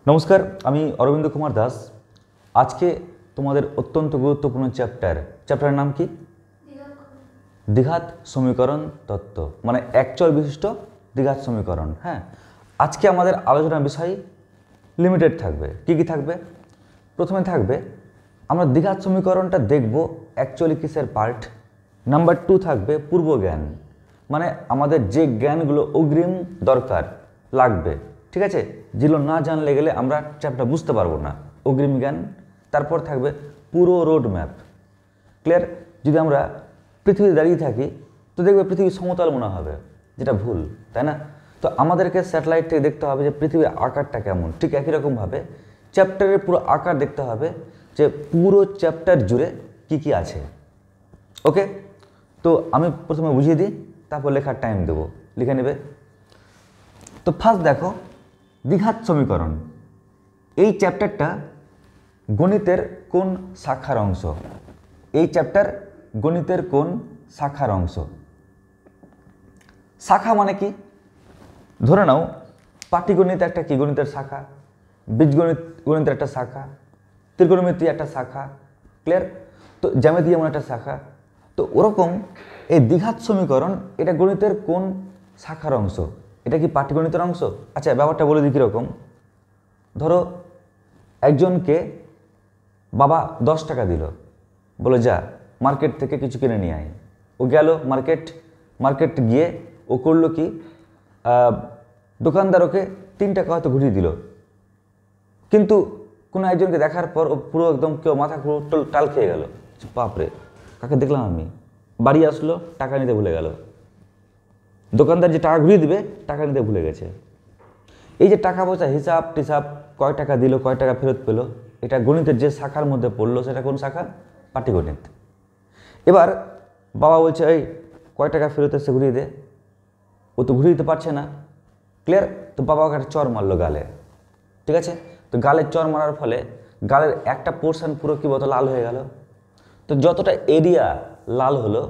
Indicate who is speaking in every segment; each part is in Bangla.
Speaker 1: নমস্কার, আমি অরবিন্দ কুমার দাস। আজকে তোমাদের অত্যন্ত গুরুত্বপূর্ণ চ্যাপ্টারের নাম কি? দ্বিঘাত সমীকরণ তত্ত্ব, মানে একচল বিশিষ্ট দ্বিঘাত সমীকরণ। হ্যাঁ, আজকে আমাদের আলোচনার বিষয় লিমিটেড থাকবে। কি কি থাকবে? প্রথমে থাকবে আমরা দ্বিঘাত সমীকরণটা দেখব অ্যাকচুয়ালি কিসের পার্ট। নাম্বার 2 থাকবে পূর্ব জ্ঞান, মানে আমাদের যে জ্ঞানগুলো অগ্রিম দরকার লাগবে, ঠিক আছে, যেগুলো না জানলে গেলে আমরা চ্যাপ্টার বুঝতে পারবো না, অগ্রিম জ্ঞান। তারপর থাকবে পুরো রোড ম্যাপ। ক্লিয়ার? যদি আমরা পৃথিবীতে দাঁড়িয়ে থাকি তো দেখবে পৃথিবী সমতল মনে হবে, যেটা ভুল, তাই না? তো আমাদেরকে স্যাটেলাইট থেকে দেখতে হবে যে পৃথিবীর আকারটা কেমন। ঠিক একই রকমভাবে চ্যাপ্টারের পুরো আকার দেখতে হবে, যে পুরো চ্যাপ্টার জুড়ে কি কি আছে। ওকে, তো আমি প্রথমে বুঝিয়ে দিই, তারপর লেখার টাইম দেবো, লিখে নেবে। তো ফার্স্ট দেখো, দ্বিঘাত সমীকরণ। এই চ্যাপ্টারটা গণিতের কোন শাখার অংশ? এই চ্যাপ্টার গণিতের কোন শাখার অংশ? শাখা মানে কি? ধরে নাও পাটিগণিত একটা কি গণিতের শাখা, বীজগণিত গণিতের একটা শাখা, ত্রিকোণমিতি একটা শাখা। ক্লিয়ার? তো জ্যামিতি যেমন একটা শাখা। তো ওরকম এই দ্বিঘাত সমীকরণ এটা গণিতের কোন শাখার অংশ? এটা কি পাটিগণিতের অংশ? আচ্ছা, ব্যাপারটা বলে দিই কীরকম। ধরো একজনকে বাবা 10 টাকা দিল, বলে যা মার্কেট থেকে কিছু কিনে নিয়ে আয়। ও গেল মার্কেট গিয়ে ও করলো কি, দোকানদার ওকে 3 টাকা হয়তো ঘুরিয়ে দিল, কিন্তু কোনো একজনকে দেখার পর ও পুরো একদম কেউ মাথা পুরো টাল খেয়ে গেল, বাপরে কাকে দেখলাম আমি। বাড়ি আসলো, টাকা নিতে ভুলে গেল। দোকানদার যে টাকা ঘুরিয়ে দিবে টাকা নিতে ভুলে গেছে। এই যে টাকা পয়সা হিসাব টিসাব, কয় টাকা দিল কয় টাকা ফেরত পেলো, এটা গণিতের যে শাখার মধ্যে পড়লো সেটা কোন শাখা? পাটিগণিত। এবার বাবা বলছে এই কয় টাকা ফেরত এসে ঘুরিয়ে দে, ও তো ঘুরিয়ে দিতে পারছে না। ক্লিয়ার? তো বাবা ওকে একটা চর মারলো গালে, ঠিক আছে। তো গালের চর মারার ফলে গালের একটা পোর্শন পুরো কি বলতো লাল হয়ে গেল। তো যতটা এরিয়া লাল হলো,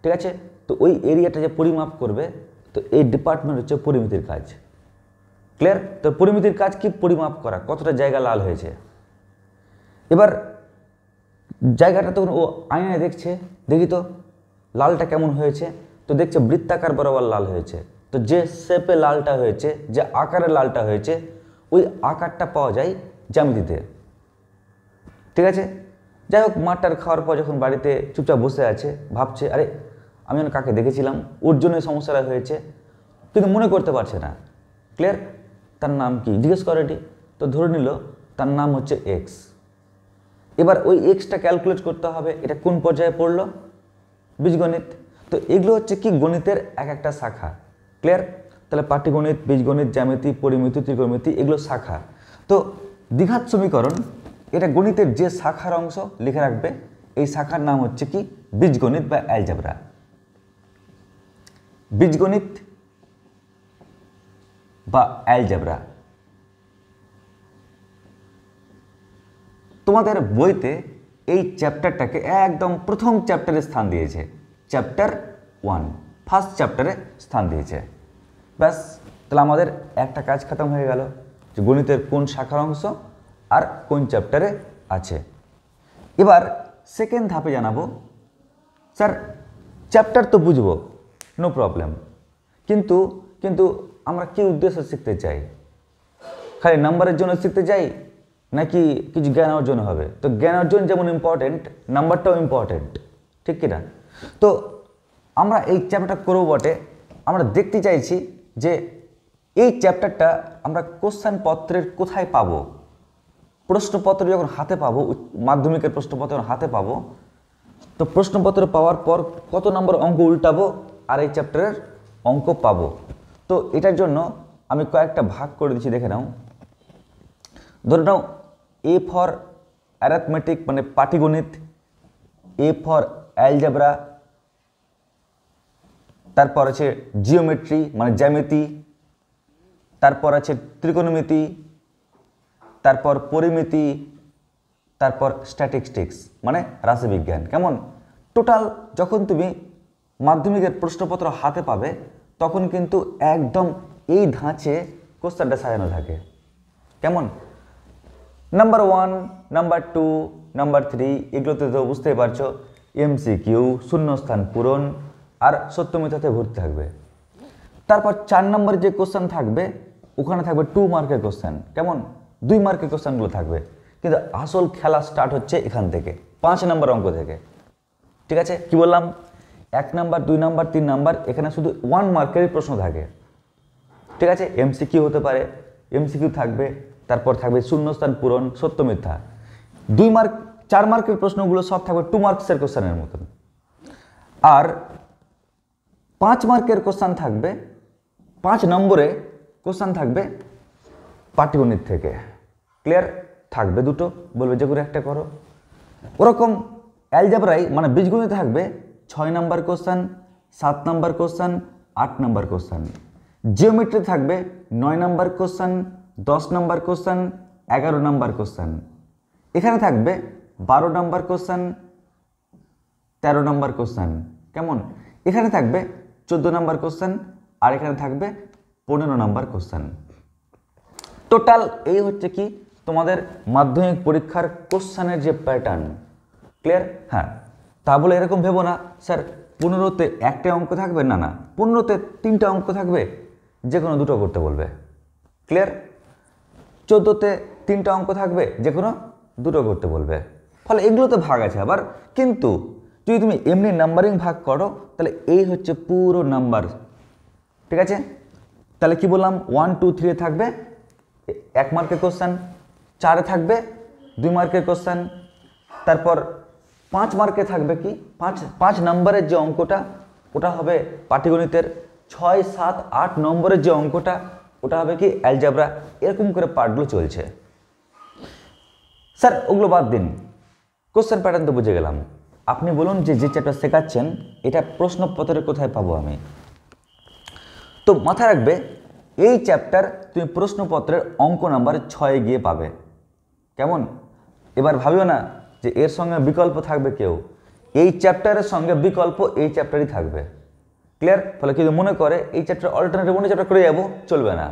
Speaker 1: ঠিক আছে, তো ওই এরিয়াটা যে পরিমাপ করবে, তো এই ডিপার্টমেন্ট হচ্ছে পরিমিতির কাজ। ক্লিয়ার? তো পরিমিতির কাজ কি? পরিমাপ করা, কতটা জায়গা লাল হয়েছে। এবার জায়গাটা তখন ও আয়নায় দেখছে, দেখি তো লালটা কেমন হয়েছে। তো দেখছে বৃত্তাকার বরাবর লাল হয়েছে। তো যে শেপে লালটা হয়েছে, যে আকারে লালটা হয়েছে, ওই আকারটা পাওয়া যায় জ্যামিতিতে, ঠিক আছে। যাই হোক, মাঠটার খাওয়ার পর যখন বাড়িতে চুপচাপ বসে আছে, ভাবছে আরে আমি যেন কাকে দেখেছিলাম, ওর জন্য সমস্যাটা হয়েছে, কিন্তু মনে করতে পারছে না। ক্লিয়ার? তার নাম কি জিজ্ঞেস করেনি, তো ধরে নিল তার নাম হচ্ছে এক্স। এবার ওই এক্সটা ক্যালকুলেট করতে হবে, এটা কোন পর্যায়ে পড়লো? বীজগণিত। তো এগুলো হচ্ছে কি গণিতের এক একটা শাখা। ক্লিয়ার? তাহলে পাটিগণিত, বীজগণিত, জ্যামিতি, পরিমিতি, ত্রিকোণমিতি, এগুলো শাখা। তো দ্বিঘাত সমীকরণ এটা গণিতের যে শাখার অংশ, লিখে রাখবে এই শাখার নাম হচ্ছে কি? বীজগণিত বা অ্যালজেব্রা। বীজগণিত বা অ্যালজেব্রা। তোমাদের বইতে এই চ্যাপ্টারটাকে একদম প্রথম চ্যাপ্টারে স্থান দিয়েছে, চ্যাপ্টার 1, ফার্স্ট চ্যাপ্টারে স্থান দিয়েছে। ব্যাস, তাহলে আমাদের একটা কাজ খতম হয়ে গেল, যে গণিতের কোন শাখার অংশ আর কোন চ্যাপ্টারে আছে। এবার সেকেন্ড ধাপে জানাবো, স্যার চ্যাপ্টার তো বুঝবো, নো প্রবলেম, কিন্তু আমরা কি উদ্দেশ্যে শিখতে চাই? খালি নাম্বারের জন্য শিখতে চাই নাকি কিছু জ্ঞান অর্জন হবে? তো জ্ঞান অর্জন যেমন ইম্পর্টেন্ট, নাম্বারটাও ইম্পর্টেন্ট, ঠিক কিনা? তো আমরা এই চ্যাপ্টারটা করবো বটে, আমরা দেখতে চাইছি যে এই চ্যাপ্টারটা আমরা কোশ্চেন পত্রের কোথায় পাবো। প্রশ্নপত্র যখন হাতে পাবো, মাধ্যমিকের প্রশ্নপত্র যখন হাতে পাবো, তো প্রশ্নপত্র পাওয়ার পর কত নম্বর অঙ্ক উল্টাবো আর এই চ্যাপ্টারের অঙ্ক পাবো। তো এটার জন্য আমি কয়েকটা ভাগ করে দিচ্ছি, দেখে নাও। ধরে নাও এ ফর অ্যারিথমেটিক মানে পাটিগণিত, এ ফর অ্যালজেব্রা, তারপর আছে জিওমেট্রি মানে জ্যামিতি, তারপর আছে ত্রিকোণমিতি, তারপর পরিমিতি, তারপর স্ট্যাটিস্টিক্স মানে রাশিবিজ্ঞান। কেমন? টোটাল যখন তুমি মাধ্যমিকের প্রশ্নপত্র হাতে পাবে তখন কিন্তু একদম এই ধাঁচে কোশ্চেনটা সাজানো থাকে। কেমন? নাম্বার 1, নাম্বার 2, নাম্বার 3 এগুলোতে তো বুঝতেই পারছো এমসিকিউ, শূন্যস্থান পূরণ আর সত্য মিথ্যাতে ভর্তি থাকবে। তারপর 4 নম্বর যে কোশ্চেন থাকবে ওখানে থাকবে 2 মার্কের কোশ্চেন, কেমন 2 মার্কের কোশ্চেনগুলো থাকবে। কিন্তু আসল খেলা স্টার্ট হচ্ছে এখান থেকে 5 নম্বর অঙ্ক থেকে। ঠিক আছে, কি বললাম 1 নাম্বার 2 নাম্বার 3 নাম্বার এখানে শুধু 1 মার্কেরই প্রশ্ন থাকে। ঠিক আছে, এমসিকিউ হতে পারে, এমসিকিউ থাকবে, তারপর থাকবে শূন্যস্থান পূরণ, সত্য মিথ্যা। 2 মার্ক 4 মার্কের প্রশ্নগুলো সব থাকবে 2 মার্কসের কোশ্চেনের মতন। আর 5 মার্কের কোশ্চেন থাকবে, 5 নম্বরে কোশ্চেন থাকবে পাটিগণিত থেকে। ক্লিয়ার, থাকবে দুটো, বলবে যে করে একটা করো। ওরকম অ্যালজেব্রায় মানে বীজগণিতে থাকবে 6 নম্বর কোশ্চেন, 7 নম্বর কোশ্চেন, 8 নম্বর কোশ্চেন। জিওমেট্রি থাকবে 9 নম্বর কোশ্চেন, 10 নম্বর কোশ্চেন, 11 নম্বর কোশ্চেন। এখানে থাকবে 12 নম্বর কোশ্চেন, 13 নম্বর কোশ্চেন, কেমন এখানে থাকবে 14 নম্বর কোশ্চেন, আর এখানে থাকবে 15 নম্বর কোশ্চেন। টোটাল এই হচ্ছে কি তোমাদের মাধ্যমিক পরীক্ষার কোশ্চেনের যে প্যাটার্ন। ক্লিয়ার, হ্যাঁ। তা বলে এরকম ভেবো না স্যার 15তে একটা অঙ্ক থাকবে, না না 15তে 3টা অঙ্ক থাকবে, যে কোনো দুটো করতে বলবে। ক্লিয়ার, 14তে 3টা অঙ্ক থাকবে, যে কোনো দুটো করতে বলবে। ফলে এগুলোতে ভাগ আছে আবার, কিন্তু যদি তুমি এমনি নাম্বারিং ভাগ করো তাহলে এই হচ্ছে পুরো নাম্বার। ঠিক আছে, তাহলে কি বললাম 1 2 3 এ থাকবে 1 মার্কের কোশ্চেন, 4 এ থাকবে 2 মার্কের কোশ্চেন, তারপর 5 মার্কে থাকবে কি 5 নম্বরের যে অঙ্কটা ওটা হবে পাটিগণিতের, 6 7 8 নম্বরের যে অঙ্কটা ওটা হবে কি অ্যালজেব্রা। এরকম করে পার্টগুলো চলছে। স্যার ওগুলো বাদ দিন, কোশ্চেন প্যাটার্ন তো বুঝে গেলাম। আপনি বলুন যে যে চ্যাপ্টার শেখাচ্ছেন এটা প্রশ্নপত্রে কোথায় পাবো আমি? তো মাথায় রাখবে এই চ্যাপ্টার তুমি প্রশ্নপত্রের অঙ্ক নাম্বার 6 গিয়ে পাবে। কেমন, এবার ভাবিও না যে এর সঙ্গে বিকল্প থাকবে কেউ, এই চ্যাপ্টারের সঙ্গে বিকল্প এই চ্যাপ্টারই থাকবে। ক্লিয়ার, ফলে কেউ মনে করে এই চ্যাপ্টার অল্টারনেটিভ অন্য চ্যাপ্টার করে যাবো, চলবে না,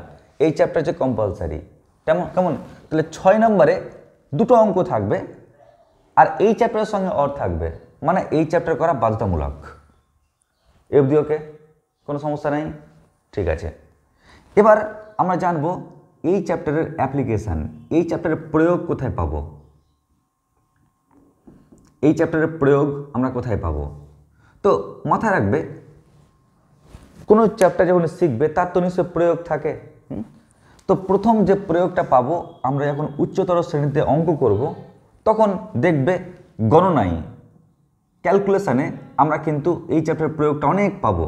Speaker 1: এই চ্যাপ্টার হচ্ছে কম্পালসারি। কেমন কেমন তাহলে 6 নম্বরে 2টো অঙ্ক থাকবে আর এই চ্যাপ্টারের সঙ্গে অর থাকবে, মানে এই চ্যাপ্টার করা বাধ্যতামূলক। এফডি ওকে, কোনো সমস্যা নেই। ঠিক আছে, এবার আমরা জানবো এই চ্যাপ্টারের অ্যাপ্লিকেশান, এই চ্যাপ্টারের প্রয়োগ কোথায় পাবো। এই চ্যাপ্টারের প্রয়োগ আমরা কোথায় পাবো? তো মাথায় রাখবে কোনো চ্যাপ্টার যখন শিখবে তার তো নিশ্চয়ই প্রয়োগ থাকে। তো প্রথম যে প্রয়োগটা পাবো আমরা যখন উচ্চতর শ্রেণীতে অঙ্ক করব তখন দেখবে গণনায়, ক্যালকুলেশানে আমরা কিন্তু এই চ্যাপ্টারের প্রয়োগটা অনেক পাবো।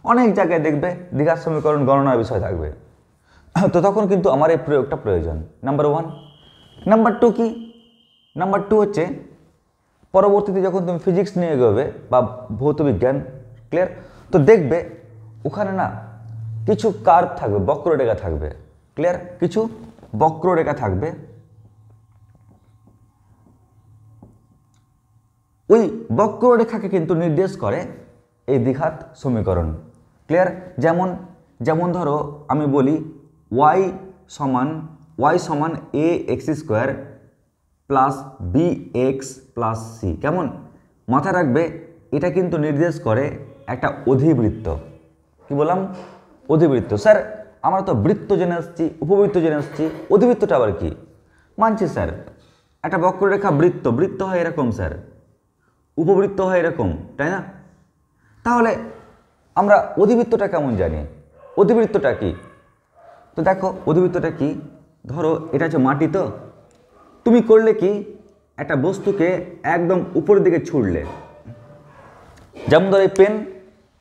Speaker 1: অনেক জায়গায় দেখবে দ্বিঘাত সমীকরণ গণনার বিষয় থাকবে, তো তখন কিন্তু আমার এই প্রয়োগটা প্রয়োজন। নাম্বার 1। নাম্বার 2 কি? নাম্বার 2 হচ্ছে পরবর্তীতে যখন তুমি ফিজিক্স নিয়ে এগোবে বা ভৌতবিজ্ঞান, ক্লিয়ার, তো দেখবে ওখানে না কিছু কার্ভ থাকবে, বক্ররেখা থাকবে। ক্লিয়ার, কিছু বক্ররেখা থাকবে, ওই বক্ররেখাকে কিন্তু নির্দেশ করে এই দ্বিঘাত সমীকরণ। ক্লিয়ার, যেমন যেমন ধরো আমি বলি y সমান a x square plus B x plus C. কেমন, মাথায় রাখবে এটা কিন্তু নির্দেশ করে একটা অধিবৃত্ত। কি বললাম? অধিবৃত্ত। স্যার আমরা তো বৃত্ত জেনে আসছি, উপবৃত্ত জেনে আসছি, অধিবৃত্তটা আবার কি? মানছি স্যার, একটা বক্ররেখা বৃত্ত, বৃত্ত হয় এরকম স্যার, উপবৃত্ত হয় এরকম, তাই না? তাহলে আমরা অধিবৃত্তটা কেমন জানি? অধিবৃত্তটা কি? তো দেখো অধিবৃত্তটা কি, ধরো এটা হচ্ছে মাটি, তো তুমি করলে কি একটা বস্তুকে একদম উপরের দিকে ছুড়লে, যেমন ধরো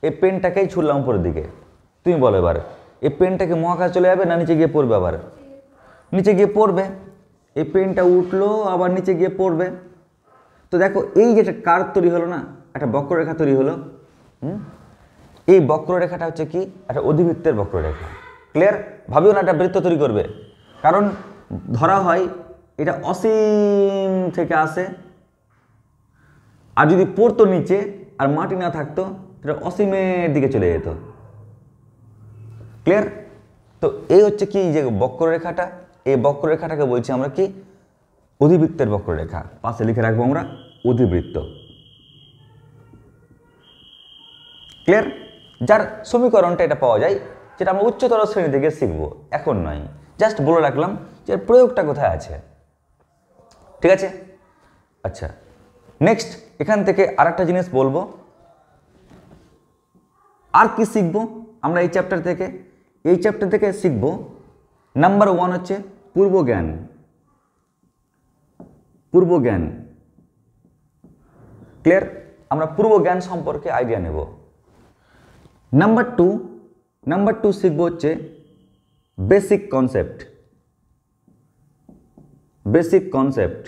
Speaker 1: এই পেনটাকেই ছুড়লাম উপরের দিকে। তুমি বলো এবার এই পেনটাকে মহাকাশে চলে যাবে না নিচে গিয়ে পড়বে? আবার নিচে গিয়ে পড়বে। এই পেনটা উঠলো আবার নিচে গিয়ে পড়বে। তো দেখো এই যে একটা কার্ভ তৈরি হলো না, একটা বক্ররেখা তৈরি হলো। এই বক্ররেখাটা হচ্ছে কি? একটা অধিবৃত্তের বক্ররেখা। ক্লিয়ার, ভাবিও না একটা বৃত্ত তৈরি করবে, কারণ ধরা হয় এটা অসীম থেকে আসে, আর যদি পড়তো নিচে আর মাটি না থাকতো এটা অসীমের দিকে চলে যেত। ক্লিয়ার, তো এই হচ্ছে কি যে বক্ররেখাটা, এই বক্ররেখাটাকে বলছি আমরা কি অধিবৃত্তের বক্ররেখা, পাশে লিখে রাখবো আমরা অধিবৃত্ত। ক্লিয়ার? যার সমীকরণটা এটা পাওয়া যায়, যেটা আমরা উচ্চতর শ্রেণী থেকে শিখবো, এখন নয়, জাস্ট বলে রাখলাম যে প্রয়োগটা কোথায় আছে। ঠিক আছে? আচ্ছা, নেক্সট এখান থেকে আরেকটা জিনিস বলবো। আর কি শিখবো আমরা এই চ্যাপ্টার থেকে? এই চ্যাপ্টার থেকে শিখবো নাম্বার 1 হচ্ছে পূর্বজ্ঞান। পূর্বজ্ঞান, ক্লিয়ার? আমরা পূর্বজ্ঞান সম্পর্কে আইডিয়া নেব। নাম্বার টু শিখবো হচ্ছে বেসিক কনসেপ্ট। বেসিক কনসেপ্ট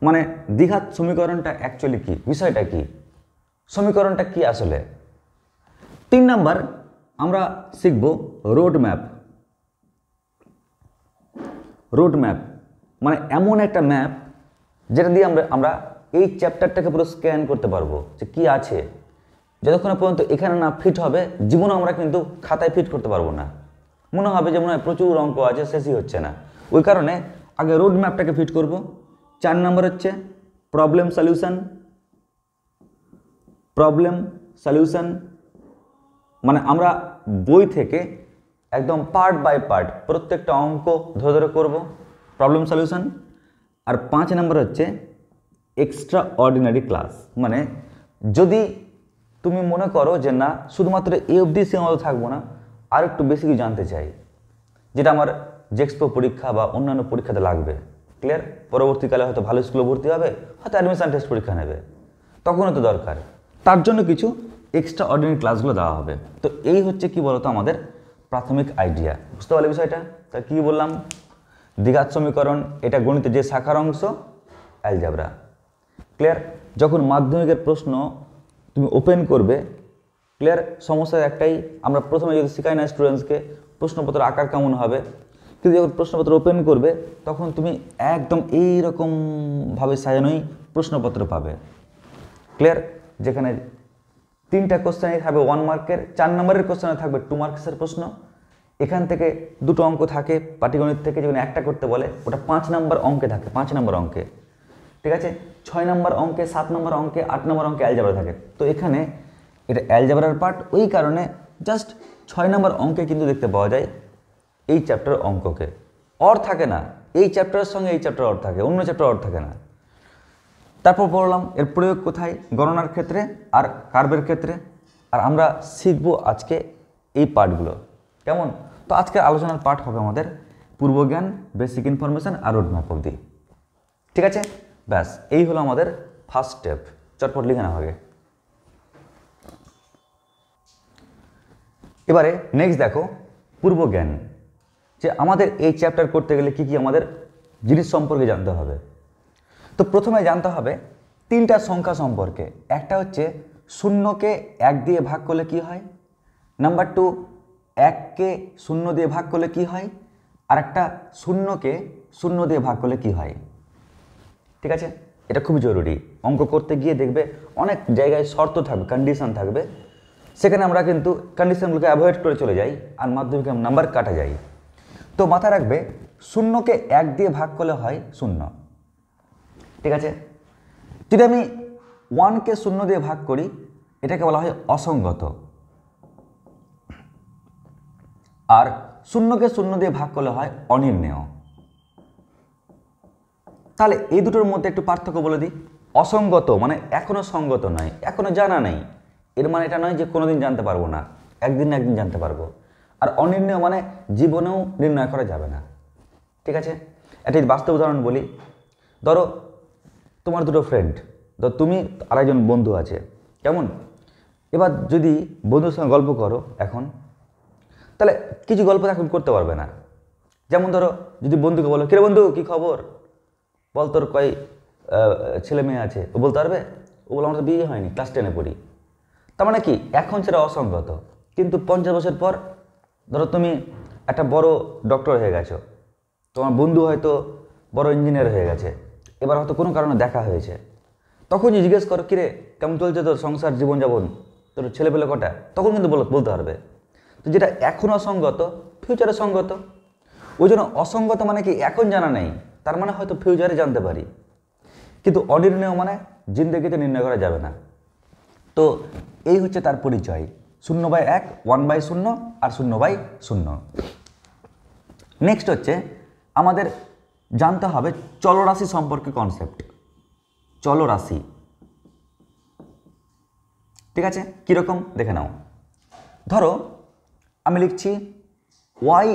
Speaker 1: মানে দ্বিঘাত সমীকরণটা অ্যাকচুয়ালি কি, বিষয়টা কি, সমীকরণটা কি আসলে। 3 নাম্বার আমরা শিখব রোড ম্যাপ। রোড ম্যাপ মানে এমন একটা ম্যাপ যেটা দিয়ে আমরা এই চ্যাপ্টারটাকে পুরো স্ক্যান করতে পারবো যে কি আছে। যতক্ষণ পর্যন্ত এখানে না ফিট হবে, জীবনে আমরা কিন্তু খাতায় ফিট করতে পারবো না। মনে হবে যে মনে হয় প্রচুর অঙ্ক আছে, শেষই হচ্ছে না। ওই কারণে আগে রোড ম্যাপটাকে ফিট করব। 4 নাম্বার হচ্ছে প্রবলেম সলিউশন। প্রবলেম সলিউশন মানে আমরা বই থেকে একদম পার্ট বাই পার্ট প্রত্যেকটা অঙ্ক ধরে ধরে করব, প্রবলেম সলিউশন। আর 5 নাম্বার হচ্ছে এক্সট্রা অর্ডিনারি ক্লাস। মানে যদি তুমি মনে করো যে না শুধুমাত্র এ অবধি সীমাবদ্ধ থাকবো না, আর একটু বেশি কিছু জানতে চাই, যেটা আমার জেক্সপো পরীক্ষা বা অন্যান্য পরীক্ষাতে লাগবে, ক্লিয়ার? পরবর্তীকালে হয়তো ভালো স্কুলে ভর্তি হবে, হয়তো অ্যাডমিশন টেস্ট পরীক্ষা নেবে, তখনও তো দরকার। তার জন্য কিছু এক্সট্রা অর্ডিনারি ক্লাসগুলো দেওয়া হবে। তো এই হচ্ছে কি বলতো আমাদের প্রাথমিক আইডিয়া। বুঝতে পারলে বিষয়টা? তা কী বললাম? দ্বিঘাত সমীকরণ, এটা গণিতের যে শাখার অংশ, অ্যালজেব্রা। ক্লিয়ার? যখন মাধ্যমিকের প্রশ্ন তুমি ওপেন করবে, ক্লিয়ার, সমস্যা একটাই, আমরা প্রথমে যদি শেখাই না স্টুডেন্টসকে প্রশ্নপত্র আকার কেমন হবে, কিন্তু যখন প্রশ্নপত্র ওপেন করবে তখন তুমি একদম এইরকমভাবে সাজানোই প্রশ্নপত্র পাবে। ক্লিয়ার? যেখানে 3টা কোশ্চেনই থাকবে 1 মার্কের, 4 নম্বরের কোশ্চেনে থাকবে 2 মার্কসের প্রশ্ন। এখান থেকে 2টো অঙ্ক থাকে পাটিগণিত থেকে, যখন একটা করতে বলে ওটা 5 নম্বর অঙ্কে থাকে, 5 নম্বর অঙ্কে। ঠিক আছে? 6 নম্বর অঙ্কে, 7 নম্বর অঙ্কে, 8 নম্বর অঙ্কে অ্যালজেব্রা থাকে। তো এখানে এটা অ্যালজেব্রার পার্ট, ওই কারণে জাস্ট 6 নম্বর অঙ্কে কিন্তু দেখতে পাওয়া যায় এই চ্যাপ্টার অঙ্ককে। অর থাকে না, এই চ্যাপ্টারের সঙ্গে এই চ্যাপ্টার অর থাকে, অন্য চ্যাপ্টার অর থাকে না। তারপর পড়লাম এর প্রয়োগ কোথায়, গণনার ক্ষেত্রে আর কার্ভের ক্ষেত্রে। আর আমরা শিখবো আজকে এই পার্টগুলো। কেমন? তো আজকের আলোচনার পার্ট হবে আমাদের পূর্বজ্ঞান, বেসিক ইনফরমেশন আর রোড ম্যাপ অবধি। ঠিক আছে? ব্যাস এই হলো আমাদের ফার্স্ট স্টেপ। চটপট লিখে না হবে। এবারে নেক্সট দেখো পূর্বজ্ঞান, যে আমাদের এই চ্যাপ্টার করতে গেলে কি কি আমাদের জিনিস সম্পর্কে জানতে হবে। তো প্রথমে জানতে হবে 3টা সংখ্যা সম্পর্কে। একটা হচ্ছে 0কে 1 দিয়ে ভাগ করলে কি হয়, নাম্বার 2 1কে 0 দিয়ে ভাগ করলে কি হয়, আর একটা 0কে 0 দিয়ে ভাগ করলে কি হয়। ঠিক আছে? এটা খুবই জরুরি। অঙ্ক করতে গিয়ে দেখবে অনেক জায়গায় শর্ত থাকবে, কন্ডিশন থাকবে, সেখানে আমরা কিন্তু কন্ডিশনগুলোকে অ্যাভয়েড করে চলে যাই আর মাধ্যমিকে নাম্বার কাটা যায়। তো মাথায় রাখবে 0কে 1 দিয়ে ভাগ করলে হয় 0। ঠিক আছে? যদি আমি 1কে 0 দিয়ে ভাগ করি, এটাকে বলা হয় অসঙ্গত। আর 0কে 0 দিয়ে ভাগ করলে হয় অনির্ণেয়। তাহলে এই দুটোর মধ্যে একটু পার্থক্য বলে দিই। অসঙ্গত মানে এখনো সঙ্গত নয়, এখনো জানা নেই, এর মানে এটা নয় যে কোনোদিন জানতে পারবো না, একদিন না একদিন জানতে পারবো। আর অনির্ণেয় মানে জীবনেও নির্ণয় করা যাবে না। ঠিক আছে? একটা বাস্তব উদাহরণ বলি। ধরো তোমার দুটো ফ্রেন্ড, ধরো তুমি আর একজন বন্ধু আছে, কেমন? এবার যদি বন্ধুর সঙ্গে গল্প করো এখন, তাহলে কিছু গল্প এখন করতে পারবে না। যেমন ধরো যদি বন্ধুকে বলো, কিরে বন্ধু কী খবর, বল তোর কয় ছেলে মেয়ে আছে, ও বলতে পারবে? ও বলো আমার তো বিয়ে হয়নি, ক্লাস 10-এ পড়ি। তার মানে কি এখন সেটা অসঙ্গত। কিন্তু 50 বছর পর ধরো তুমি একটা বড় ডক্টর হয়ে গেছো, তোমার বন্ধু হয়তো বড় ইঞ্জিনিয়ার হয়ে গেছে, এবার হয়তো কোনো কারণে দেখা হয়েছে, তখন যে জিজ্ঞেস করো কিরে কেমন চলছে তোর সংসার জীবনযাপন, তোর ছেলেপেলে কটা, তখন কিন্তু বলতে পারবে। তো যেটা এখন অসঙ্গত ফিউচারে সঙ্গত। ওই জন্য অসঙ্গত মানে কি এখন জানা নেই, তার মানে হয়তো ফিউচারে জানতে পারি, কিন্তু অনির্ণেয় মানে জিন্দেগিতে নির্ণয় করা যাবে না। তো এই হচ্ছে তার পরিচয়, 0/1, 1/0 আর 0/0। নেক্সট হচ্ছে আমাদের জানতে হবে চলরাশি সম্পর্কে কনসেপ্ট। চলরাশি, ঠিক আছে, কীরকম দেখে নাও। ধরো আমি লিখছি y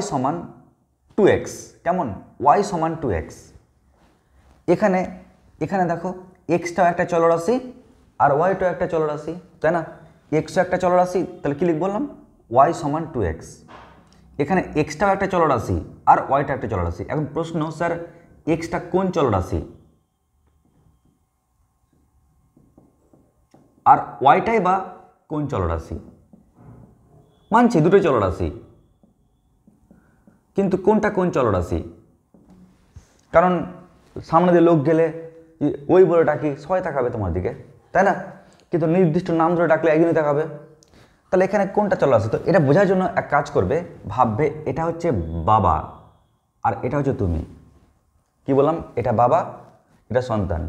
Speaker 1: সমান 2x, কেমন, y সমান 2x। এখানে দেখো এক্সটাও একটা চলরাশি আর ওয়াইটাও একটা চলরাশি, তাই না? এক্সও একটা চলরাশি, তাহলে কী লিখ বললাম, y সমান 2x। এখানে এক্সটাও একটা চলরাশি আর ওয়াইটা একটা চলরাশি। এখন প্রশ্ন, স্যার এক্সটা কোন চলরাশি আর ওয়াইটাই বা কোন চলরাশি? মানছি দুটোই চলরাশি, কিন্তু কোনটা কোন চলরাশি? কারণ সামনে দিয়ে লোক গেলে ওই বলে ডাকি, সবাই তাকাবে তোমার দিকে, তাই না? কিন্তু নির্দিষ্ট নাম ধরে ডাকলে একজনই তাকাবে। তাহলে এখানে কোনটা চলরাশি? তো এটা বোঝার জন্য এক কাজ করবে, ভাববে এটা হচ্ছে বাবা আর এটা হচ্ছে তুমি। কি বললাম? এটা বাবা, এটা সন্তান।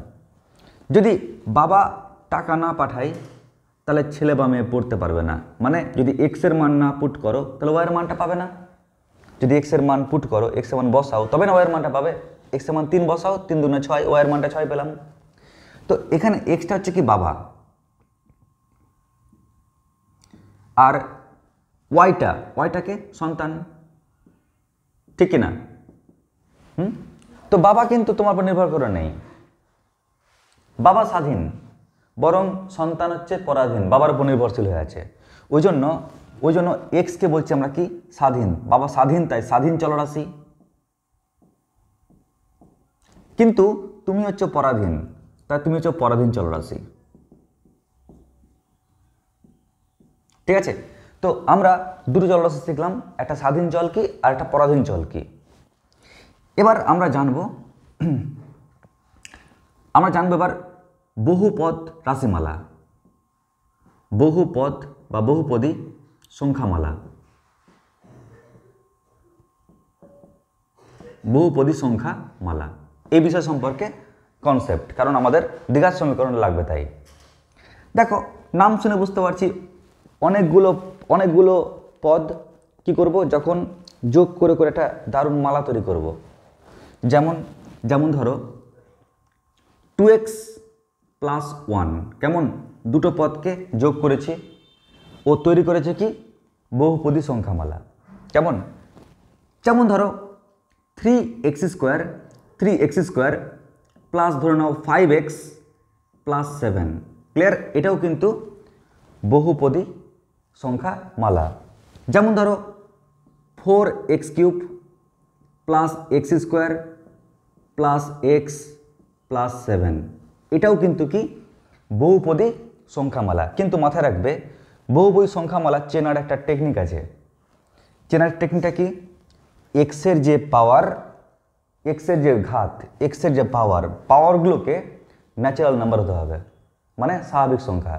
Speaker 1: যদি বাবা টাকা না পাঠায় তাহলে ছেলে বা মেয়ে পড়তে পারবে না। মানে যদি এক্সের মান না পুট করো তাহলে ওয়াইয়ের মানটা পাবে না। যদি এক্সের মান পুট করো, এক্সের মান বসাও, তবে না ওয়াইয়ের মানটা পাবে। এক্সের মান 3 বসাও, 3 2 6, ওয়াইয়ের মানটা 6 পেলাম। তো এখানে এক্সটা হচ্ছে কি বাবা, আর ওয়াইটাকে সন্তান, ঠিক কিনা? তো বাবা কিন্তু তোমার উপর নির্ভর করে নেই, বাবা স্বাধীন, বরং সন্তান হচ্ছে পরাধীন, বাবার উপর নির্ভরশীল হয়ে আছে। ওই জন্য এক্সকে বলছি আমরা কি, স্বাধীন। বাবা স্বাধীন, তাই স্বাধীন চলরাশি। কিন্তু তুমি হচ্ছে পরাধীন, তাই তুমি হচ্ছে পরাধীন চলরাশি। ঠিক আছে? তো আমরা দুটো চলরাশি শিখলাম, একটা স্বাধীন চল কি আর একটা পরাধীন চল কি। এবার আমরা জানবো এবার বহুপদ রাশিমালা, বহুপদ বা বহুপদী সংখ্যামালা, বহুপদী সংখ্যামালা, এই বিষয় সম্পর্কে কনসেপ্ট, কারণ আমাদের দ্বিঘাত সমীকরণ লাগবে। তাই দেখো, নাম শুনে বুঝতে পারছি অনেকগুলো পদ কি করব, যখন যোগ করে একটা দারুণ মালা তৈরি করব। যেমন ধরো 2x + 1, কেমন, দুটো পদকে যোগ করেছি, ও তৈরি করেছে কি, বহুপদী সংখ্যামালা। কেমন? যেমন ধরো 3x² প্লাস ধরে নাও 5x + 7, ক্লিয়ার? এটাও কিন্তু বহুপদী সংখ্যামালা। যেমন ধরো 4x³ + x² + x + 7, এটাও কিন্তু কি, বহুপদী সংখ্যামালা। কিন্তু মাথায় রাখবে, বহুপদী সংখ্যামালা চেনার একটা টেকনিক আছে। চেনার টেকনিকটা কি, এক্সের যে পাওয়ার, এক্সের যে ঘাত, এক্সের যে পাওয়ারগুলোকে ন্যাচারাল নাম্বার হতে হবে, মানে স্বাভাবিক সংখ্যা,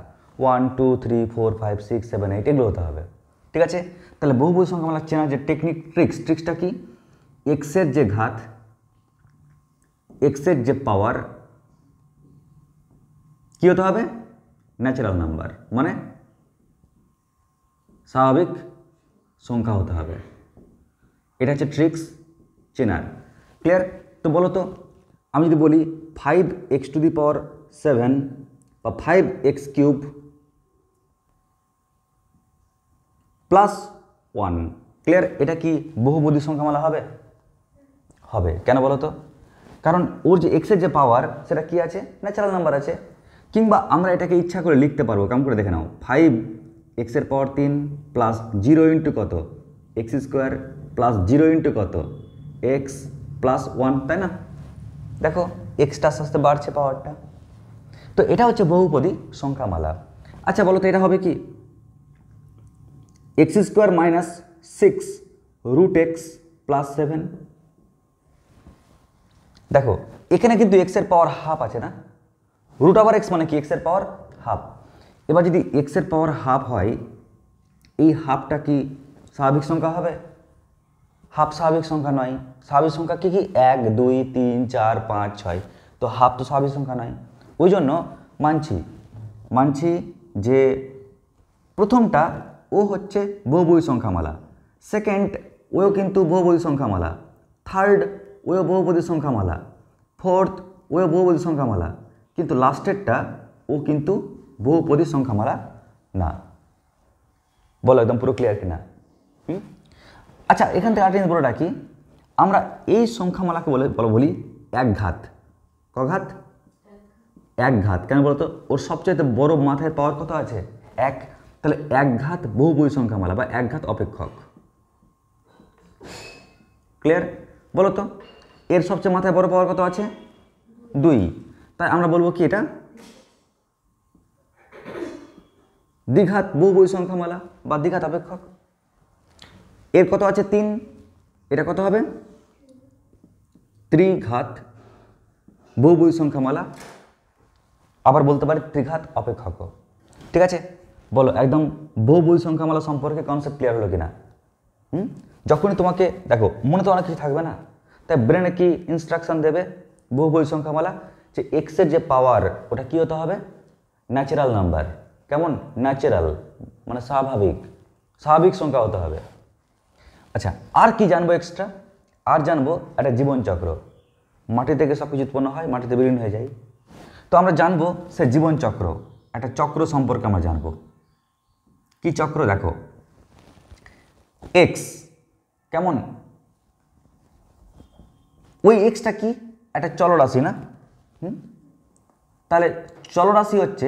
Speaker 1: 1 2 3 4 5 6 7 8 এগুলো হতে হবে। ঠিক আছে? তাহলে বহুপদী সংখ্যামালা চেনার যে ট্রিক্সটা কি, এক্সের যে ঘাত, এক্সের যে পাওয়ার কি হতে হবে, ন্যাচারাল নাম্বার, মানে স্বাভাবিক সংখ্যা হতে হবে। এটা হচ্ছে ট্রিক্স চেনার, ক্লিয়ার? তো বলো তো, আমি যদি বলি 5x⁷ বা 5x³ + 1, ক্লিয়ার? এটা কি বহুপদী সংখ্যামালা হবে? হবে। কেন বলো তো? কারণ ওর যে এক্সের যে পাওয়ার, সেটা কি আছে, ন্যাচারাল নাম্বার আছে। কিংবা আমরা এটাকে ইচ্ছা করে লিখতে পারবো, কেমন করে দেখে নাও, 5x⁻³ প্লাস 0 ইন্টু কত, x² প্লাস 0 ইন্টু কত, x + 1, তাই না? দেখো এক্সটা আস্তে আস্তে বাড়ছে পাওয়ারটা। তো এটা হচ্ছে বহুপদী সংখ্যামালা। আচ্ছা বলো তো, এটা হবে কি, x² - 6 √x + 7। দেখো এখানে কিন্তু x এর পাওয়ার হাফ আছে না, √x মানে কি, x এর পাওয়ার হাফ। এবার যদি x এর পাওয়ার হাফ হয়, এই হাফটা কি স্বাভাবিক সংখ্যা হবে? হাফ স্বাভাবিক সংখ্যা নয়। স্বাভাবিক সংখ্যা কি কি? 1 2 3 4 5 6। তো হাফ তো স্বাভাবিক সংখ্যা নয়, ওই জন্য মানছি যে প্রথমটা ও হচ্ছে বহুপদী সংখ্যামালা, সেকেন্ড ওও কিন্তু বহুপদী সংখ্যামালা, থার্ড ওও বহুপদী সংখ্যামালা, ফোর্থ ওও বহুপদী সংখ্যামালা, কিন্তু লাস্টেরটা ও কিন্তু বহুপদী সংখ্যামালা না। বলো একদম পুরো ক্লিয়ার কিনা? আচ্ছা, এখান থেকে আরেকটা জিনিস বলে রাখি, আমরা এই সংখ্যামালাকে বলি একঘাত। কঘাত? একঘাত। কেন বলতো? ওর সবচেয়ে বড় মাথায় পাওয়ার কত আছে? 1। তাহলে একঘাত বহুপদী সংখ্যামালা বা একঘাত অপেক্ষক। ক্লিয়ার? বলো তো, এর সবচেয়ে মাথায় বড় পাওয়ার কত আছে? 2। তাই আমরা বলবো কি এটা দ্বিঘাত বহুপদী সংখ্যামালা বা দ্বিঘাত অপেক্ষক। এর কত আছে? 3। এটা কত হবে? ত্রিঘাত বহুপদী সংখ্যামালা, আবার বলতে পারি ত্রিঘাত অপেক্ষক। ঠিক আছে? বলো একদম বহুপদী সংখ্যামালা সম্পর্কে কনসেপ্ট ক্লিয়ার হলো কিনা? যখনই তোমাকে দেখো মনে তো অনেক কিছু থাকবে না, তাই ব্রেনে কি ইনস্ট্রাকশন দেবে বহুপদী সংখ্যামালা, যে এক্সের যে পাওয়ার ওটা কি হতে হবে? Natural number. কেমন? ন্যাচারাল মানে স্বাভাবিক সংখ্যা হতে হবে। আচ্ছা, আর কি জানবো এক্সট্রা? আর জানবো একটা জীবনচক্র। মাটি থেকে সব কিছু উৎপন্ন হয়, মাটিতে বিলীন হয়ে যায়। তো আমরা জানবো সে জীবনচক্র, একটা চক্র সম্পর্কে আমরা জানবো। কি চক্র? দেখো এক্স, কেমন? ওই এক্সটা কি? একটা চলরাশি না? তাহলে চলরাশি হচ্ছে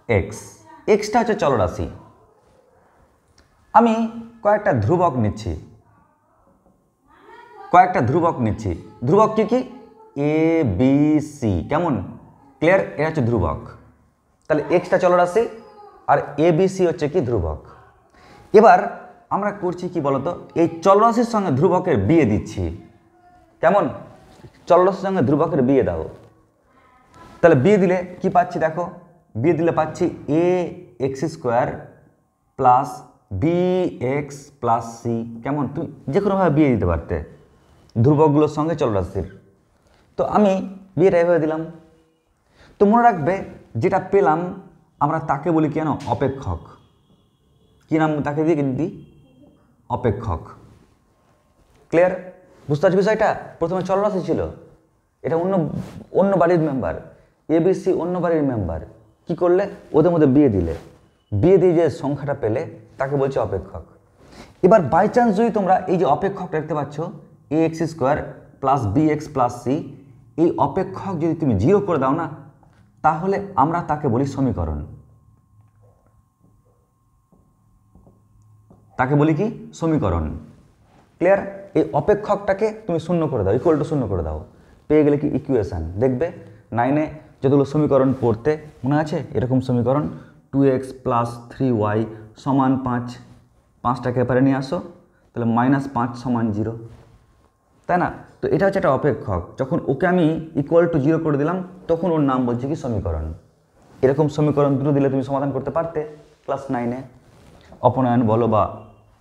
Speaker 1: এক্স, এক্সটা হচ্ছে চলরাশি। আমি কয়েকটা ধ্রুবক নিচ্ছি, ধ্রুবক কি কি? A B C. কেমন? ক্লিয়ার? এটা হচ্ছে ধ্রুবক। তাহলে এক্সটা চলরাশি আর এ বি সি হচ্ছে কি? ধ্রুবক। এবার আমরা করছি কি বলতো, এই চলরাশির সঙ্গে ধ্রুবকের বিয়ে দিচ্ছি। কেমন? চলরাশির সঙ্গে ধ্রুবকের বিয়ে দাও। তাহলে বিয়ে দিলে কি পাচ্ছি? দেখো বিয়ে দিলে পাচ্ছি a x square plus B x plus C. কেমন? তুমি যে কোনোভাবে বিয়ে দিতে পারতে ধ্রুবকগুলোর সঙ্গে চলরাশির। তো আমি বিয়েটা এভাবে দিলাম। তো মনে রাখবে যেটা পেলাম আমরা তাকে বলি কেন? অপেক্ষক। কি নাম তাকে দিই? অপেক্ষক। ক্লিয়ার? বুঝতে পারছি বিষয়টা? প্রথমে চলরাশি ছিল, এটা অন্য বাড়ির মেম্বার, এবিসি অন্য বাড়ির মেম্বার। কি করলে? ওদের মধ্যে বিয়ে দিলে, বিয়ে দিয়ে যে সংখ্যাটা পেলে তাকে বলছে অপেক্ষক। এবার বাই চান্স যদি তোমরা এই যে অপেক্ষক দেখতে পাচ্ছ a x square plus B x plus c, এই অপেক্ষক যদি তুমি 0 করে দাও না, তাহলে আমরা তাকে বলি সমীকরণ। তাকে বলি কি? সমীকরণ। ক্লিয়ার? এই অপেক্ষকটাকে তুমি 0 করে দাও, ইকুয়াল টু 0 করে দাও, পেয়ে গেলে কি? ইকুয়েশন। দেখবে 9-এ যতগুলো সমীকরণ পড়তে মনে আছে এরকম সমীকরণ 2x প্লাস 3y সমান 5, 5টাকে এপারে নিয়ে আসো, তাহলে -5 সমান 0, তাই না? তো এটা হচ্ছে একটা অপেক্ষক। যখন ওকে আমি ইকুয়াল টু 0 করে দিলাম তখন ওর নাম বলছে কি? সমীকরণ। এরকম সমীকরণ দুটো দিলে তুমি সমাধান করতে পারতে ক্লাস 9-এ, অপনয়ন বলো বা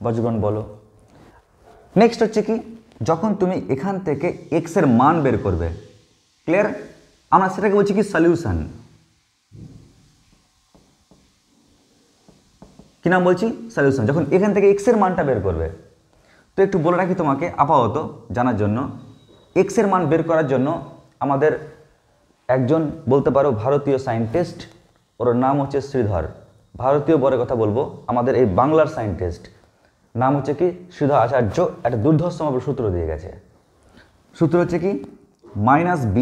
Speaker 1: বজ্রগণ বলো। নেক্সট হচ্ছে কি? যখন তুমি এখান থেকে এক্স এর মান বের করবে, ক্লিয়ার? আমরা সেটাকে বলছি কি? সলিউশন। কি নাম বলছি? সলিউশন। যখন এখান থেকে এক্স এর মানটা বের করবে, তো একটু বলে রাখি তোমাকে আপাতত জানার জন্য, এক্স এর মান বের করার জন্য আমাদের একজন বলতে পারো ভারতীয় সায়েন্টিস্ট, ওর নাম হচ্ছে শ্রীধর। ভারতীয় বড় কথা বলবো, আমাদের এই বাংলার সায়েন্টিস্ট নাম হচ্ছে কি? শ্রীধর আচার্য। একটা দুর্ধর্ষম সূত্র দিয়ে গেছে। সূত্র হচ্ছে কি? -b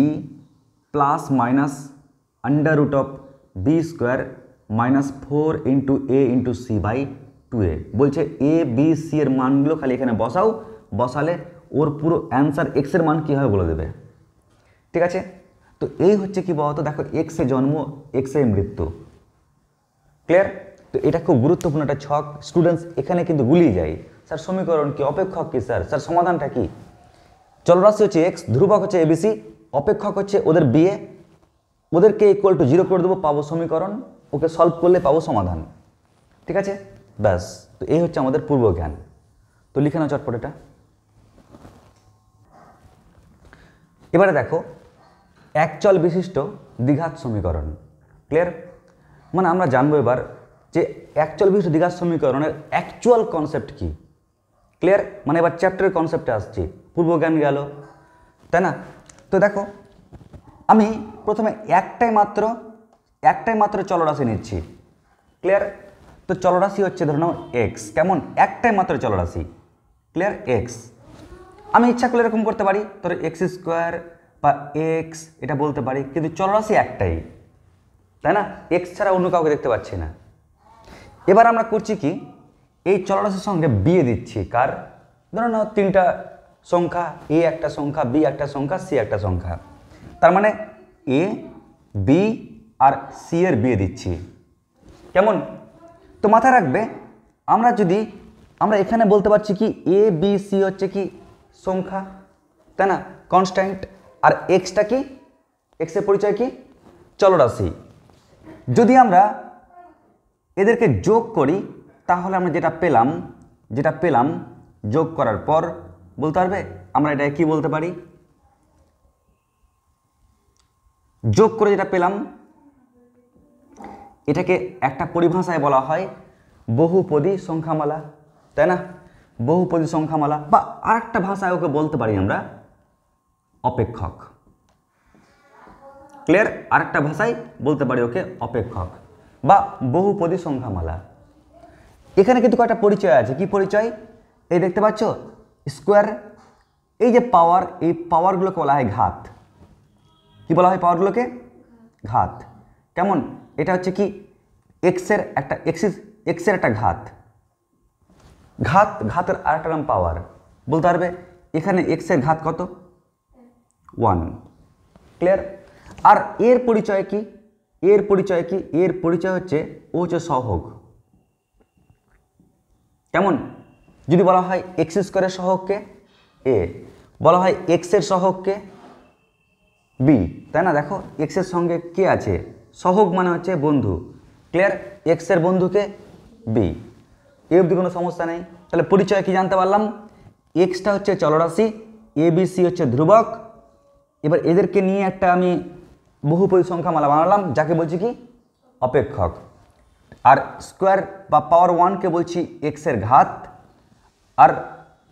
Speaker 1: plus minus √b square -4 × a × c by 2a। বলছে এ বি সি এর মানগুলো খালি এখানে বসাও, বসালে ওর পুরো অ্যান্সার এক্স এর মান কী হবে বলে দেবে। ঠিক আছে? তো এই হচ্ছে কি বলতো, দেখো এক্সে জন্ম এক্সে মৃত্যু। ক্লিয়ার? তো এটা খুব গুরুত্বপূর্ণ একটা ছক। স্টুডেন্টস এখানে কিন্তু গুলিয়ে যায়, স্যার সমীকরণ কি? অপেক্ষক কি? স্যার সমাধানটা কি? চলরাশি হচ্ছে এক্স, ধ্রুবক হচ্ছে এবিসি, অপেক্ষক হচ্ছে ওদের বিয়ে, ওদেরকে ইকুয়াল টু 0 করে দেবো, পাবো সমীকরণ, ওকে সলভ করলে পাবো সমাধান। ঠিক আছে? ব্যাস। তো এই হচ্ছে আমাদের পূর্ব জ্ঞান। তো লিখে নাও চটপট এটা। এবারে দেখো এক চল বিশিষ্ট দ্বিঘাত সমীকরণ। ক্লিয়ার? মানে আমরা জানবো এবার যে এক চল বিশিষ্ট দ্বিঘাত সমীকরণের অ্যাকচুয়াল কনসেপ্ট কি। ক্লিয়ার? মানে এবার চ্যাপ্টারের কনসেপ্টে আসছি, পূর্ব জ্ঞান গেল, তাই না? তো দেখো আমি প্রথমে একটাই মাত্র চলরাশি নিচ্ছি। ক্লিয়ার? তো চলরাশি হচ্ছে ধরে নাও এক্স। কেমন? একটাই মাত্র চলরাশি। ক্লিয়ার? এক্স। আমি ইচ্ছা করলে এরকম করতে পারি, ধরো এক্স স্কোয়ার বা এক্স এটা বলতে পারি, কিন্তু চলরাশি একটাই, তাই না? এক্স ছাড়া অন্য কাউকে দেখতে পাচ্ছি না। এবার আমরা করছি কি, এই চলরাশির সঙ্গে বিয়ে দিচ্ছি। কার? ধরো নাও তিনটা সংখ্যা, এ একটা সংখ্যা, বি একটা সংখ্যা, সি একটা সংখ্যা। তার মানে এ, বি আর সি এর বিয়ে দিচ্ছি। কেমন? তো মাথায় রাখবে আমরা এখানে বলতে পারছি কি এ বি সি হচ্ছে কি সংখ্যা, তাই না? কনস্ট্যান্ট। আর এক্সটা কি? এক্সের পরিচয় কি? চলরাশি। যদি আমরা এদেরকে যোগ করি তাহলে আমরা যেটা পেলাম যোগ করার পর বলতে পারবে আমরা এটা কি বলতে পারি? যোগ করে যেটা পেলাম এটাকে একটা পরিভাষায় বলা হয় বহুপদী সংখ্যামালা, তাই না? বহুপদী সংখ্যামালা, বা আরেকটা ভাষায় ওকে বলতে পারি আমরা অপেক্ষক। ক্লিয়ার? আরেকটা ভাষায় বলতে পারি ওকে অপেক্ষক বা বহুপদী সংখ্যামালা। এখানে কিন্তু কয়েকটা পরিচয় আছে। কি পরিচয়? এই দেখতে পাচ্ছ স্কোয়ার, এই যে পাওয়ার, এই পাওয়ারগুলোকে বলা হয় ঘাত। কি বলা হয় পাওয়ারগুলোকে? ঘাত। কেমন? এটা হচ্ছে কি এক্সের একটা ঘাত। ঘাতের আরেকটা নাম পাওয়ার। বলতে পারবে এখানে এক্সের ঘাত কত? 1। ক্লিয়ার? আর এর পরিচয় কি? এর পরিচয় হচ্ছে ও হচ্ছে সহগ। কেমন? যদি বলা হয় এক্স স্কোয়ারের সহগকে এ, বলা হয় এক্সের সহগকে বি, তাই না? দেখো এক্সের সঙ্গে কে আছে? সহগ মানে হচ্ছে বন্ধু। ক্লিয়ার? এক্সের বন্ধুকে বি। এই অবধি কোনো সমস্যা নেই। তাহলে পরিচয় কি জানতে পারলাম? এক্সটা হচ্ছে চলরাশি, এ বি সি হচ্ছে ধ্রুবক। এবার এদেরকে নিয়ে একটা আমি বহুপদী সংখ্যামালা বানালাম, যাকে বলছি কি অপেক্ষক। আর স্কোয়ার বা পাওয়ার 1কে বলছি এক্সের ঘাত, আর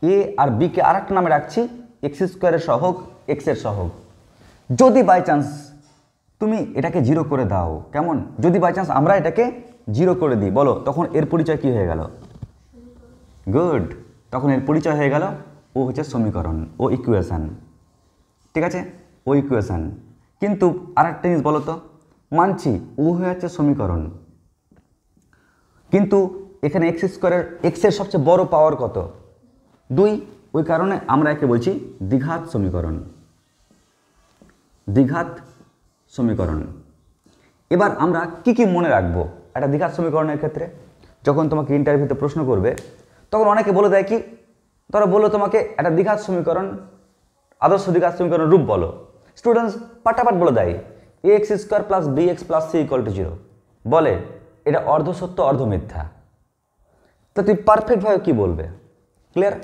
Speaker 1: এ আর বিকে আর একটা নামে রাখছি এক্স স্কোয়ারের সহগ, এক্সের সহগ। যদি বাই চান্স তুমি এটাকে 0 করে দাও, কেমন? যদি বাই চান্স আমরা এটাকে 0 করে দিই, বলো তখন এর পরিচয় কি হয়ে গেল? গুড। তখন এর পরিচয় হয়ে গেল ও হচ্ছে সমীকরণ, ও ইকুয়েশন। ঠিক আছে? ও ইকুয়েশন। কিন্তু আরেকটা জিনিস বলো তো, মানছি ও হয়ে যাচ্ছে সমীকরণ, কিন্তু এখানে এক্স স্কোয়ারের এক্সের সবচেয়ে বড় পাওয়ার কত? 2। ওই কারণে আমরা একে বলছি দ্বিঘাত সমীকরণ। দ্বিঘাত সমীকরণ। এবার আমরা কি মনে রাখবো একটা দ্বিঘাত সমীকরণের ক্ষেত্রে? যখন তোমাকে ইন্টারভিউতে প্রশ্ন করবে তখন অনেকে বলে দেয় কি, তারা বললো তোমাকে একটা দ্বিঘাত সমীকরণ, আদর্শ দ্বিঘাত সমীকরণ রূপ বলো। স্টুডেন্টস পাটাপাট বলে দেয় a x square plus B x plus C equal to 0। বলে এটা অর্ধ সত্য অর্ধ মিথ্যা। তো তুই পারফেক্টভাবে কি বলবে? ক্লিয়ার?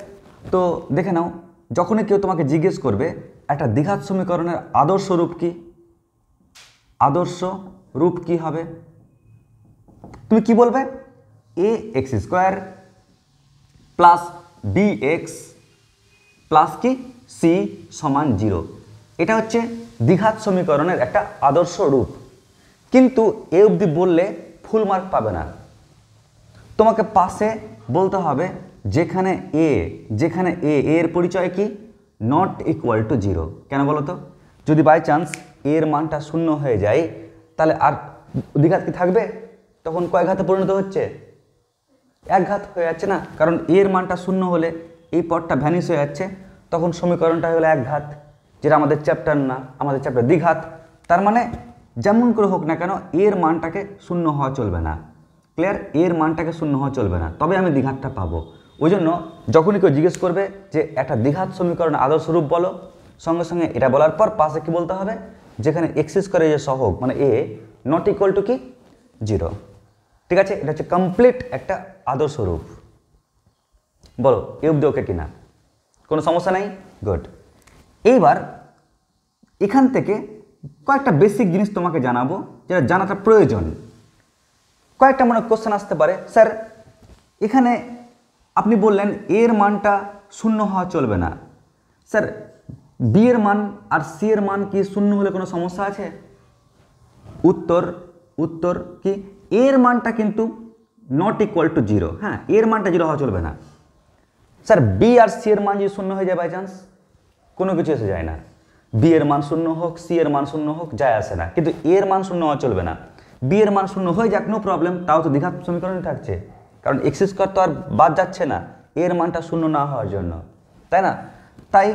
Speaker 1: তো দেখে নাও, যখনই কেউ তোমাকে জিজ্ঞেস করবে একটা দ্বিঘাত সমীকরণের আদর্শ রূপ কি, আদর্শ রূপ কি হবে, তুমি কি বলবে? A x square plus B x plus কি সি সমান 0। এটা হচ্ছে দ্বিঘাত সমীকরণের একটা আদর্শ রূপ। কিন্তু এ অবধি বললে ফুল মার্ক পাবে না। তোমাকে পাশে বলতে হবে যেখানে এ এর পরিচয় কি? Not equal to 0। কেন বলো তো? যদি বাই চান্স এর মানটা 0 হয়ে যায় তাহলে আর দ্বিঘাত কি থাকবে? তখন কয় ঘাতে পরিণত হচ্ছে? এক ঘাত হয়ে যাচ্ছে না, কারণ এর মানটা 0 হলে এই পদটা ভ্যানিশ হয়ে যাচ্ছে, তখন সমীকরণটা হলো এক ঘাত, যেটা আমাদের চ্যাপ্টার না, আমাদের চ্যাপ্টার দ্বিঘাত। তার মানে যেমন করে হোক না কেন এর মানটাকে 0 হওয়া চলবে না। ক্লিয়ার? এর মানটাকে 0 হওয়া চলবে না, তবে আমি দ্বিঘাতটা পাবো। ওই জন্য যখনই কেউ জিজ্ঞেস করবে যে একটা দ্বিঘাত সমীকরণ আদর্শ রূপ বলো, সঙ্গে সঙ্গে এটা বলার পর পাশে কি বলতে হবে? যেখানে এক্স স্কোয়ারের যে সহগ মানে এ নট ইকুয়াল টু কি 0। ঠিক আছে? এটা হচ্ছে কমপ্লিট একটা আদর্শ রূপ। বলো এ অব্দি ওকে কিনা, কোনো সমস্যা নাই? গুড। এইবার এখান থেকে কয়েকটা বেসিক জিনিস তোমাকে জানাবো, যেটা জানাটা প্রয়োজন। কয়েকটা মনে কোশ্চেন আসতে পারে, স্যার এখানে আপনি বললেন এর মানটা শূন্য হওয়া চলবে না, স্যার বি এর মান আর সি এর মান কি শূন্য হলে কোনো সমস্যা আছে? উত্তর কি এর মানটা কিন্তু নট ইকুয়াল টু জিরো। হ্যাঁ, এর মানটা জিরো হওয়া চলবে না। স্যার বি আর সি এর মান যদি শূন্য হয়ে যায় বাই চান্স, কোনো কিছু এসে যায় না। বি এর মান শূন্য হোক, সি এর মান শূন্য হোক, যায় আসে না, কিন্তু এর মান শূন্য হওয়া চলবে না। বি এর মান শূন্য হয়ে যাক, নো প্রবলেম, তাও তো দ্বিঘাত সমীকরণই থাকছে, কারণ এক্স স্কোয়ার তো আর বাদ যাচ্ছে না এর মানটা শূন্য না হওয়ার জন্য, তাই না? তাই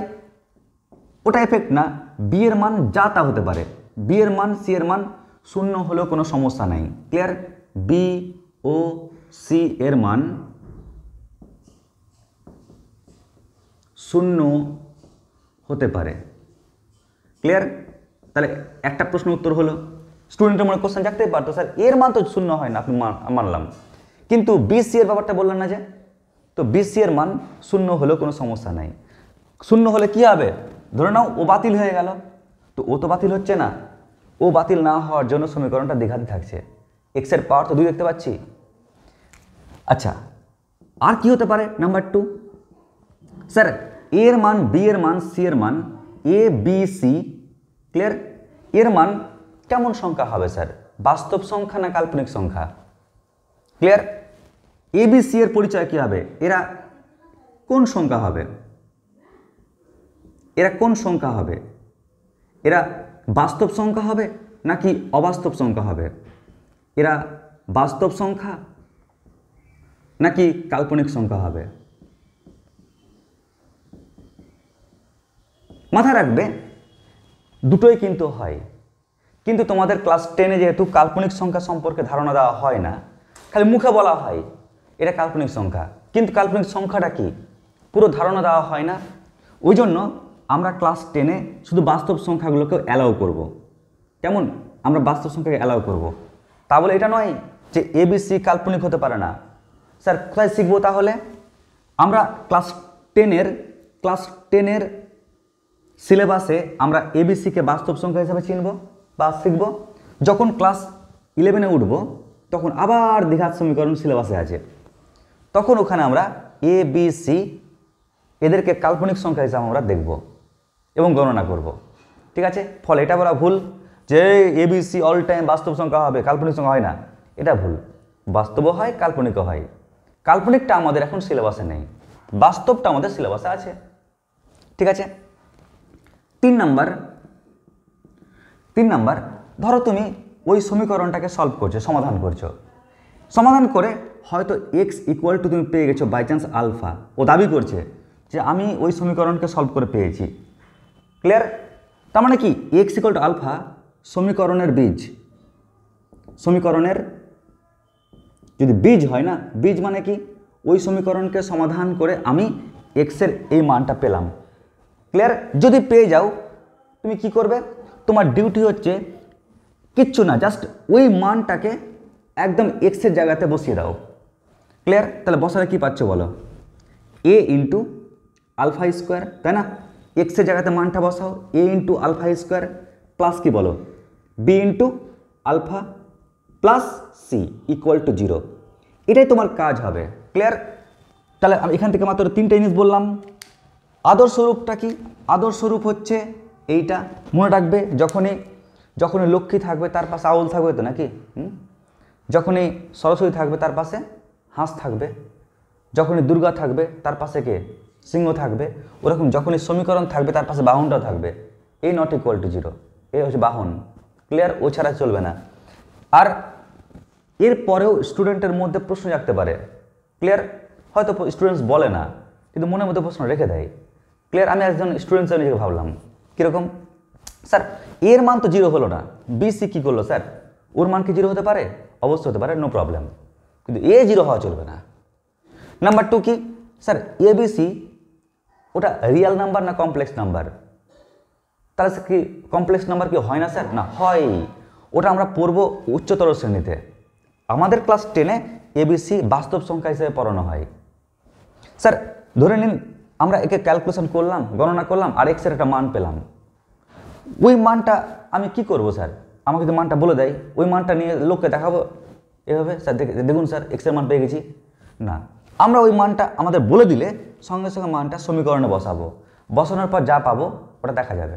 Speaker 1: ওটা এফেক্ট না, বি এর মান যা তা হতে পারে, বি এর মান সি এর মান শূন্য হলেও কোনো সমস্যা নাই। ক্লিয়ার? বি ও সি এর মান শূন্য হতে পারে। ক্লিয়ার? তাহলে একটা প্রশ্ন উত্তর হলো। স্টুডেন্টের মনে কোশ্চেন জাগতেই পারতো, স্যার এর মান তো শূন্য হয় না, আপনি মানলাম, কিন্তু বিসি এর ব্যাপারটা বললেন না যে, তো বিসি এর মান শূন্য হলেও কোনো সমস্যা নাই। শূন্য হলে কি হবে? ধরে নাও ও বাতিল হয়ে গেল, তো ও তো বাতিল হচ্ছে না, ও বাতিল না হওয়ার জন্য সমীকরণটা দ্বিঘাতে থাকছে। এক্স এর পাওয়ার তো 2 দেখতে পাচ্ছি। আচ্ছা, আর কি হতে পারে? নাম্বার 2, স্যার এ এর মান, বি এর মান, সি এর মান, এ বি সি, ক্লিয়ার, এর মান কেমন সংখ্যা হবে স্যার? বাস্তব সংখ্যা না কাল্পনিক সংখ্যা? ক্লিয়ার? এ বি সি এর পরিচয় কি হবে? এরা কোন সংখ্যা হবে? এরা কোন সংখ্যা হবে? এরা বাস্তব সংখ্যা হবে নাকি অবাস্তব সংখ্যা হবে? এরা বাস্তব সংখ্যা নাকি কাল্পনিক সংখ্যা হবে? মাথায় রাখবে দুটোই কিন্তু হয়, কিন্তু তোমাদের ক্লাস 10-এ যেহেতু কাল্পনিক সংখ্যা সম্পর্কে ধারণা দেওয়া হয় না, খালি মুখে বলা হয় এটা কাল্পনিক সংখ্যা, কিন্তু কাল্পনিক সংখ্যাটা কি পুরো ধারণা দেওয়া হয় না। ওই জন্য আমরা ক্লাস 10-এ শুধু বাস্তব সংখ্যাগুলোকে অ্যালাউ করব। কেমন? আমরা বাস্তব সংখ্যাকে অ্যালাউ করব, তা বলে এটা নয় যে এবিসি কাল্পনিক হতে পারে না। স্যার কোথায় শিখবো তাহলে? আমরা ক্লাস 10-এর সিলেবাসে আমরা এবিসিকে বাস্তব সংখ্যা হিসাবে চিনব বা শিখব। যখন ক্লাস 11-এ উঠব তখন আবার দ্বিঘাত সমীকরণ সিলেবাসে আছে, তখন ওখানে আমরা এ বি সি এদেরকে কাল্পনিক সংখ্যা হিসাবে আমরা দেখব এবং গণনা করব। ঠিক আছে? ফলে এটা বলা ভুল যে এবিসি অল টাইম বাস্তব সংখ্যা হবে, কাল্পনিক সংখ্যা হয় না, এটা ভুল। বাস্তবও হয়, কাল্পনিকও হয়। কাল্পনিকটা আমাদের এখন সিলেবাসে নেই, বাস্তবটা আমাদের সিলেবাসে আছে। ঠিক আছে? 3 নাম্বার, ধরো তুমি ওই সমীকরণটাকে সলভ করছো, সমাধান করছো, সমাধান করে হয়তো এক্স ইকুয়াল টু তুমি পেয়ে গেছো বাই চান্স আলফা। ও দাবি করছে যে আমি ওই সমীকরণকে সলভ করে পেয়েছি। ক্লিয়ার? তার মানে কি এক্স ইকুয়াল টু আলফা সমীকরণের বীজ, সমীকরণের যদি বীজ হয় না, বীজ মানে কি ওই সমীকরণকে সমাধান করে আমি এক্সের এই মানটা পেলাম। ক্লিয়ার? যদি পেয়ে যাও তুমি কি করবে? তোমার ডিউটি হচ্ছে কিচ্ছু না, জাস্ট ওই মানটাকে একদম এক্সের জায়গাতে বসিয়ে দাও। ক্লিয়ার? তাহলে বসালে কি পাচ্ছ বলো? এ ইন্টু আলফা স্কোয়ার, তাই না? এক্সের জায়গাতে মানটা বসাও, A into alpha square plus কি বলো? B into alpha plus C equal to 0। এটাই তোমার কাজ হবে। ক্লিয়ার? তাহলে আমি এখান থেকে মাত্র 3টে জিনিস বললাম। আদর্শ রূপটা কি? আদর্শ রূপ হচ্ছে এইটা, মনে রাখবে। যখনই লক্ষ্মী থাকবে তার পাশে আউল থাকবে তো নাকি? যখনই সরস্বতী থাকবে তার পাশে হাঁস থাকবে, যখনই দুর্গা থাকবে তার পাশে কে? সিংহ থাকবে। ওরকম যখনই সমীকরণ থাকবে তার পাশে বাহনটাও থাকবে। এই নট ইকুয়াল টু 0, এই হচ্ছে বাহন। ক্লিয়ার? ও ছাড়া চলবে না। আর এর পরেও স্টুডেন্টের মধ্যে প্রশ্ন জাগতে পারে। ক্লিয়ার? হয়তো স্টুডেন্টস বলে না, কিন্তু মনের মধ্যে প্রশ্ন রেখে দেয়। ক্লিয়ার? আমি একজন স্টুডেন্টস নিজেকে ভাবলাম কীরকম, স্যার এর মান তো 0 হলো না, বিসি কী করলো স্যার? ওর মান কি 0 হতে পারে? অবশ্যই হতে পারে, নো প্রবলেম, কিন্তু এ 0 হওয়া চলবে না। নাম্বার 2 কি? স্যার এবিসি ওটা রিয়েল নাম্বার না কমপ্লেক্স নাম্বার? তাহলে কি কমপ্লেক্স নাম্বার কি হয় না স্যার? না, হয়। ওটা আমরা পড়বো উচ্চতর শ্রেণীতে। আমাদের ক্লাস 10-এ এবিসি বাস্তব সংখ্যা হিসেবে পড়ানো হয়। স্যার ধরে নিন আমরা একে ক্যালকুলেশন করলাম, গণনা করলাম, আর এক্সের একটা মান পেলাম। ওই মানটা আমি কি করব স্যার? আমাকে যদি মানটা বলে দেয়, ওই মানটা নিয়ে লোককে দেখাবো এভাবে, স্যার দেখুন স্যার এক্সের মান পেয়ে গেছি? না, আমরা ওই মানটা আমাদের বলে দিলে সঙ্গে সঙ্গে মানটা সমীকরণে বসাবো, বসানোর পর যা পাবো ওটা দেখা যাবে।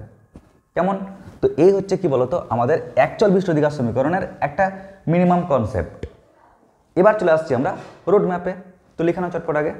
Speaker 1: কেমন? তো এই হচ্ছে কি বলতো আমাদের অ্যাকচুয়াল বিশিষ্ট অধিকার সমীকরণের একটা মিনিমাম কনসেপ্ট। এবার চলে আসছি আমরা রোড ম্যাপে। তো লিখানো চটপট আগে।